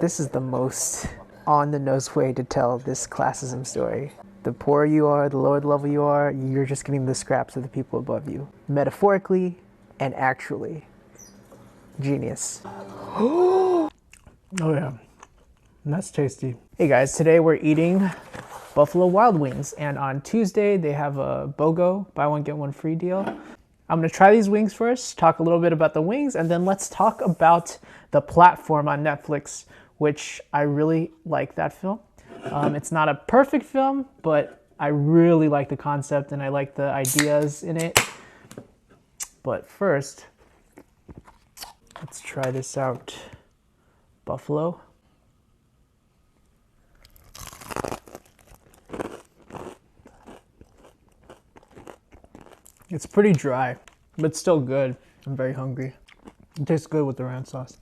This is the most on-the-nose way to tell this classism story. The poorer you are, the lower the level you are, you're just getting the scraps of the people above you. Metaphorically and actually. Genius. Oh yeah, that's tasty. Hey guys, today we're eating Buffalo Wild Wings, and on Tuesday they have a BOGO, buy one get one free deal. I'm gonna try these wings first, talk a little bit about the wings, and then let's talk about the platform on Netflix, which I really like that film. It's not a perfect film, but I really like the concept and I like the ideas in it. But first, let's try this out. Buffalo. It's pretty dry, but still good. I'm very hungry. It tastes good with the ranch sauce.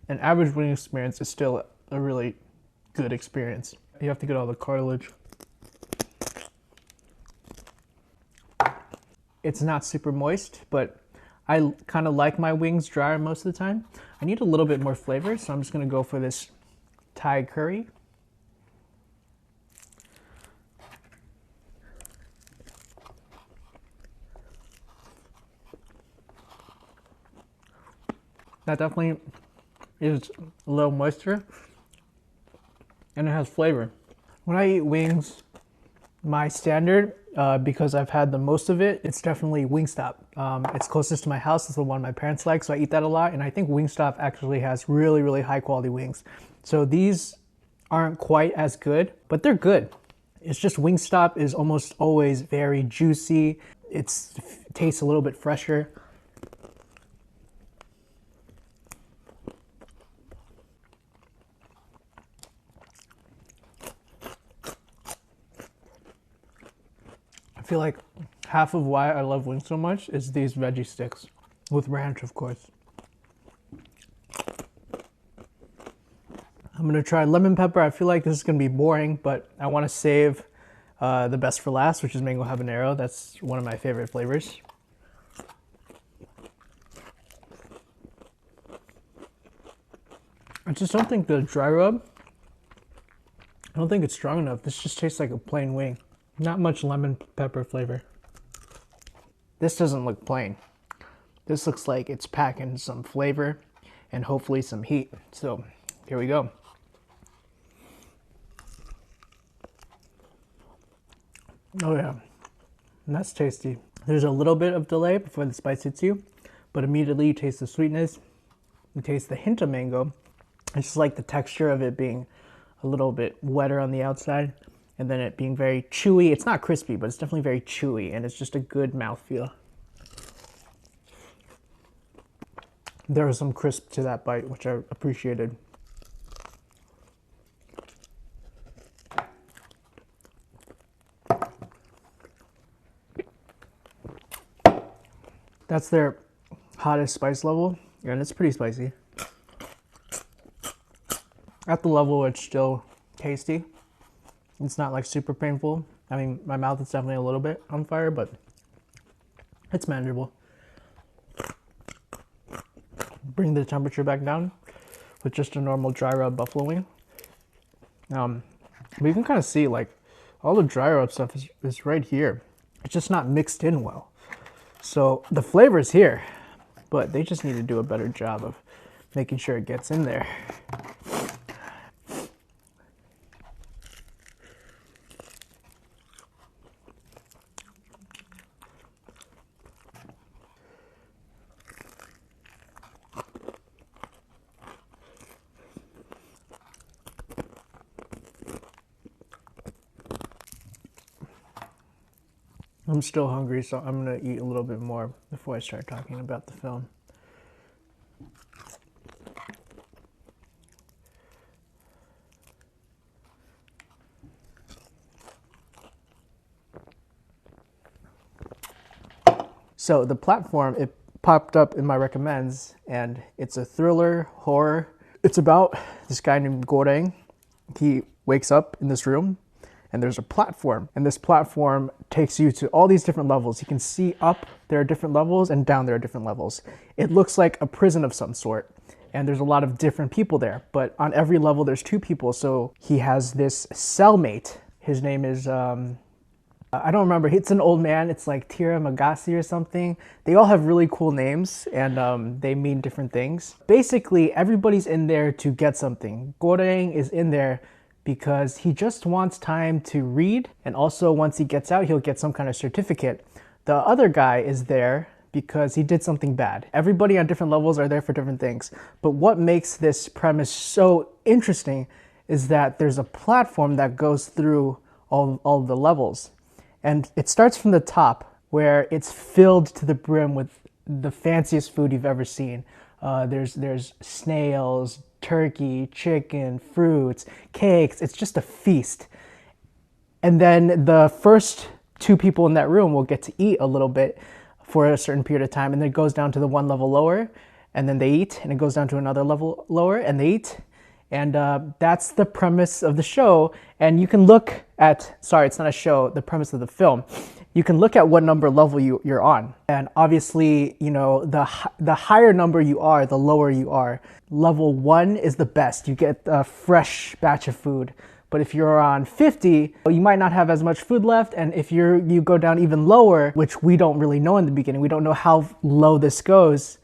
An average wing experience is still a really good experience. You have to get all the cartilage. It's not super moist, but I kind of like my wings drier most of the time. I need a little bit more flavor, so I'm just gonna go for this Thai curry. That definitely is a little moisture and it has flavor. When I eat wings, my standard, because I've had the most of it, it's definitely Wingstop. It's closest to my house. It's the one my parents like, so I eat that a lot. And I think Wingstop actually has really, really high quality wings. So these aren't quite as good, but they're good. It's just Wingstop is almost always very juicy. It tastes a little bit fresher. I feel like half of why I love wings so much is these veggie sticks, with ranch, of course. I'm gonna try lemon pepper. I feel like this is gonna be boring, but I wanna save the best for last, which is mango habanero. That's one of my favorite flavors. I just don't think the dry rub, I don't think it's strong enough. This just tastes like a plain wing. Not much lemon pepper flavor. This doesn't look plain. This looks like it's packing some flavor and hopefully some heat. So here we go. Oh yeah, and that's tasty. There's a little bit of delay before the spice hits you, but immediately you taste the sweetness. You taste the hint of mango. I just like the texture of it being a little bit wetter on the outside. And then it being very chewy. It's not crispy, but it's definitely very chewy, and it's just a good mouthfeel. There was some crisp to that bite, which I appreciated. That's their hottest spice level, and it's pretty spicy. At the level, it's still tasty. It's not like super painful. I mean, my mouth is definitely a little bit on fire, but it's manageable. Bring the temperature back down with just a normal dry rub buffalo wing. But you can kind of see like all the dry rub stuff is right here. It's just not mixed in well. So the flavor is here, but they just need to do a better job of making sure it gets in there. I'm still hungry, so I'm gonna eat a little bit more before I start talking about the film. So the platform, it popped up in my recommends, and it's a thriller horror. It's about this guy named Goreng. He wakes up in this room and there's a platform, and this platform takes you to all these different levels. You can see up there are different levels and down there are different levels. It looks like a prison of some sort, and there's a lot of different people there, but on every level there's two people. So he has this cellmate. His name is I don't remember. It's an old man. It's like Tira Magasi or something. They all have really cool names, and they mean different things. Basically, everybody's in there to get something. Goreng is in there because he just wants time to read, and also once he gets out, he'll get some kind of certificate. The other guy is there because he did something bad. Everybody on different levels are there for different things. But what makes this premise so interesting is that there's a platform that goes through all the levels. And it starts from the top, where it's filled to the brim with the fanciest food you've ever seen. There's snails, turkey, chicken, fruits, cakes. It's just a feast. And then the first two people in that room will get to eat a little bit for a certain period of time, and then it goes down to the one level lower, and then they eat, and it goes down to another level lower, and they eat. And that's the premise of the show. And you can look at, sorry, it's not a show, the premise of the film. You can look at what number level you're on. And obviously, you know, the higher number you are, the lower you are. Level 1 is the best. You get a fresh batch of food. But if you're on 50, you might not have as much food left. And if you go down even lower, which we don't really know in the beginning, we don't know how low this goes,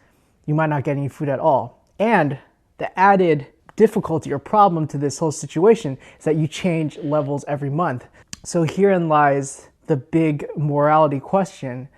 you might not get any food at all. And the added difficulty or problem to this whole situation is that you change levels every month. So herein lies the big morality question.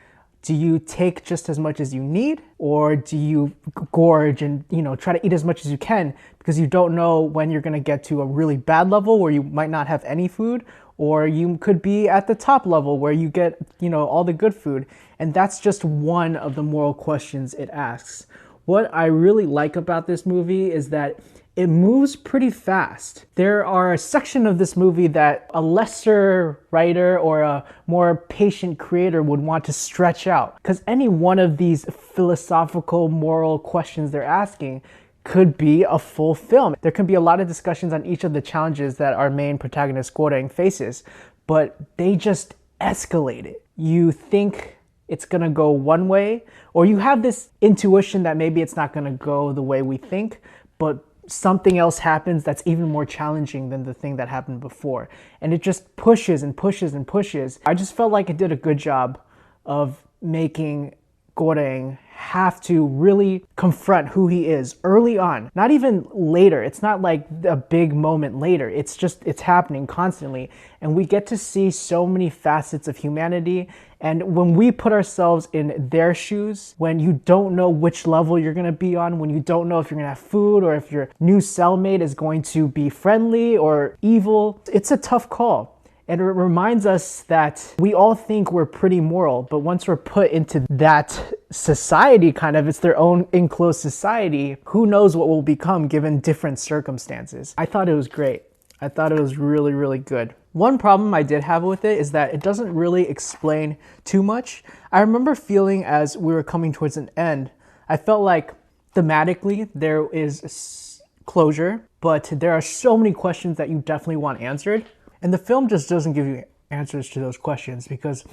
Do you take just as much as you need, or do you gorge and, you know, try to eat as much as you can because you don't know when you're going to get to a really bad level where you might not have any food, or you could be at the top level where you get, you know, all the good food. And that's just one of the moral questions it asks. What I really like about this movie is that it moves pretty fast. There are a section of this movie that a lesser writer or a more patient creator would want to stretch out, because any one of these philosophical, moral questions they're asking could be a full film. There can be a lot of discussions on each of the challenges that our main protagonist Goreng faces, but they just escalate it. You think it's gonna go one way, or you have this intuition that maybe it's not gonna go the way we think, but something else happens that's even more challenging than the thing that happened before. And it just pushes and pushes and pushes. I just felt like it did a good job of making Goreng have to really confront who he is early on, not even later. It's not like a big moment later. It's happening constantly. And we get to see so many facets of humanity. And when we put ourselves in their shoes, when you don't know which level you're gonna be on, when you don't know if you're gonna have food or if your new cellmate is going to be friendly or evil, it's a tough call. And it reminds us that we all think we're pretty moral, but once we're put into that society, kind of, it's their own enclosed society, who knows what we'll become given different circumstances. I thought it was great. I thought it was really, really good. One problem I did have with it is that it doesn't really explain too much. I remember feeling as we were coming towards an end, I felt like thematically there is closure, but there are so many questions that you definitely want answered. And the film just doesn't give you answers to those questions because,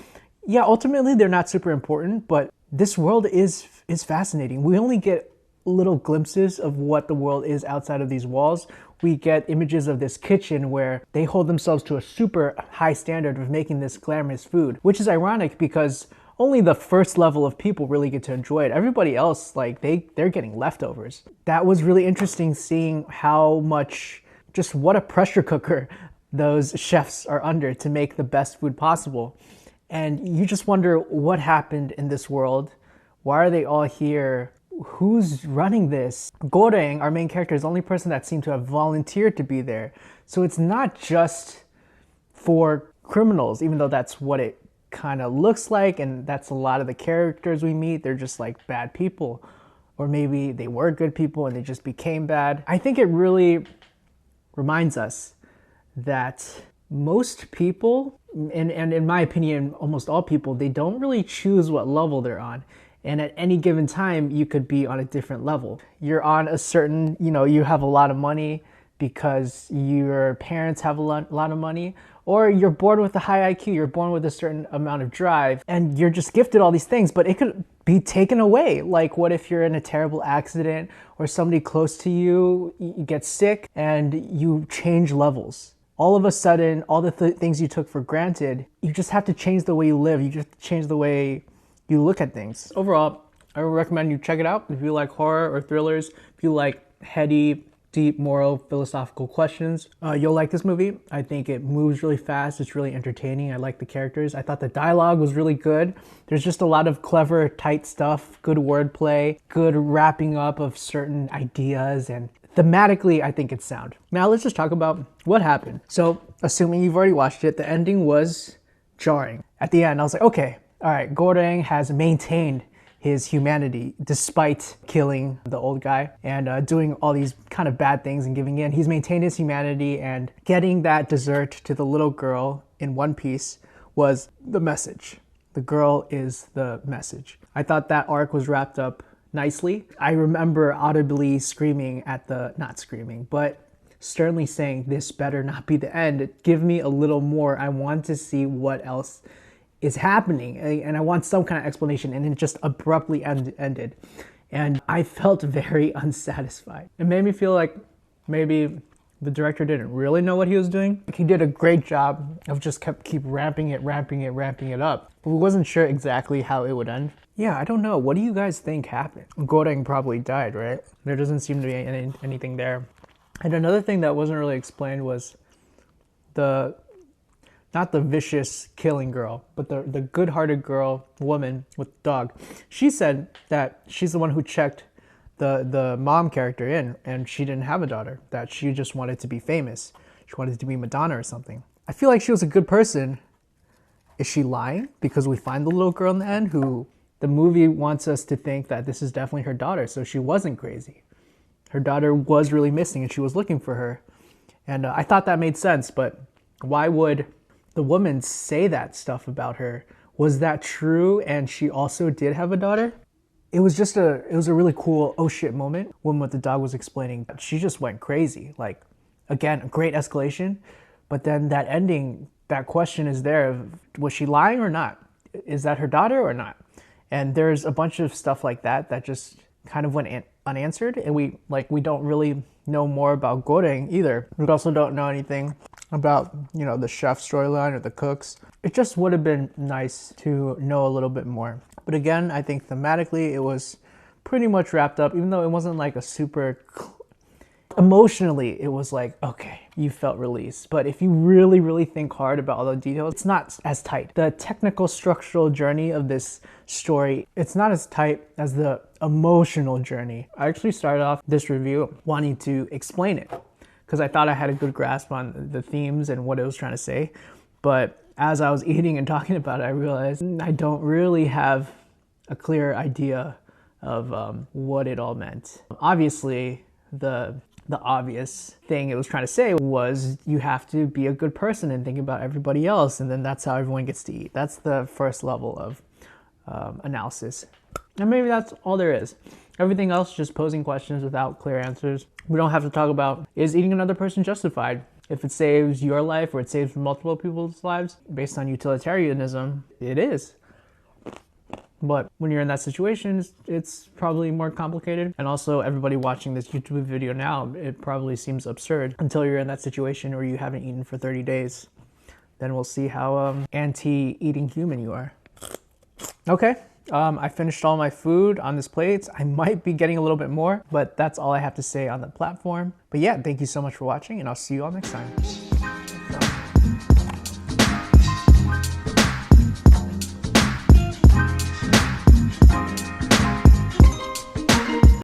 yeah, ultimately they're not super important, but this world is fascinating. We only get little glimpses of what the world is outside of these walls. We get images of this kitchen where they hold themselves to a super high standard of making this glamorous food, which is ironic because only the first level of people really get to enjoy it. Everybody else, like, they're getting leftovers. That was really interesting, seeing how much, just what a pressure cooker those chefs are under to make the best food possible. And you just wonder what happened in this world. Why are they all here? Who's running this? Goreng, our main character, is the only person that seemed to have volunteered to be there. So it's not just for criminals, even though that's what it kind of looks like, and that's a lot of the characters we meet. They're just like bad people. Or maybe they were good people and they just became bad. I think it really reminds us that most people, and in my opinion, almost all people, they don't really choose what level they're on. And at any given time, you could be on a different level. You're on a certain, you have a lot of money because your parents have a lot of money, Or you're born with a high IQ, you're born with a certain amount of drive, and you're just gifted all these things, but it could be taken away. Like, what if you're in a terrible accident or somebody close to you, you get sick and you change levels? All of a sudden, all the things you took for granted, you just have to change the way you live. You just change the way you look at things. Overall, I would recommend you check it out if you like horror or thrillers, if you like heady, deep moral philosophical questions. You'll like this movie. I think it moves really fast. It's really entertaining. I like the characters. I thought the dialogue was really good. There's just a lot of clever, tight stuff, good wordplay, good wrapping up of certain ideas, and thematically, I think it's sound. Now let's just talk about what happened. So, assuming you've already watched it, the ending was jarring. At the end, I was like, okay, all right, Goreng has maintained his humanity despite killing the old guy and doing all these kind of bad things and giving in. He's maintained his humanity, and getting that dessert to the little girl in one piece was the message. The girl is the message. I thought that arc was wrapped up nicely. I remember audibly screaming at not screaming, but sternly saying, this better not be the end. Give me a little more. I want to see what else is happening, and I want some kind of explanation, and it just abruptly ended. And I felt very unsatisfied. It made me feel like maybe the director didn't really know what he was doing. He did a great job of just keep ramping it up. But we wasn't sure exactly how it would end. Yeah, I don't know. What do you guys think happened? Goreng probably died, right? There doesn't seem to be anything there. And another thing that wasn't really explained was not the vicious killing girl, but the good-hearted woman with the dog. She said that she's the one who checked the mom character in, and she didn't have a daughter, that she just wanted to be famous. She wanted to be Madonna or something. I feel like she was a good person. Is she lying? Because we find the little girl in the end who the movie wants us to think that this is definitely her daughter, so she wasn't crazy. Her daughter was really missing and she was looking for her. And I thought that made sense, but why would the woman say that stuff about her? Was that true and she also did have a daughter? It was a really cool oh shit moment when what the dog was explaining. She just went crazy. Like, again, a great escalation, but then that ending, that question is there. Was she lying or not? Is that her daughter or not? And there's a bunch of stuff like that just kind of went unanswered, and we don't really know more about Goreng either. We also don't know anything about, the chef storyline or the cooks. It just would have been nice to know a little bit more. But again, I think thematically it was pretty much wrapped up, even though it wasn't like a super emotionally, it was like, okay, you felt release. But if you really, really think hard about all the details, it's not as tight. The technical structural journey of this story, it's not as tight as the emotional journey. I actually started off this review wanting to explain it because I thought I had a good grasp on the themes and what it was trying to say. But as I was eating and talking about it, I realized I don't really have a clear idea of what it all meant. Obviously, the obvious thing it was trying to say was you have to be a good person and think about everybody else, and then that's how everyone gets to eat. That's the first level of analysis. And maybe that's all there is. Everything else just posing questions without clear answers. We don't have to talk about, is eating another person justified? If it saves your life or it saves multiple people's lives based on utilitarianism, it is. But when you're in that situation, it's probably more complicated. And also, everybody watching this YouTube video now, it probably seems absurd until you're in that situation or you haven't eaten for 30 days. Then we'll see how anti-eating human you are. Okay, I finished all my food on this plate. I might be getting a little bit more, but that's all I have to say on the platform. But yeah, thank you so much for watching, and I'll see you all next time.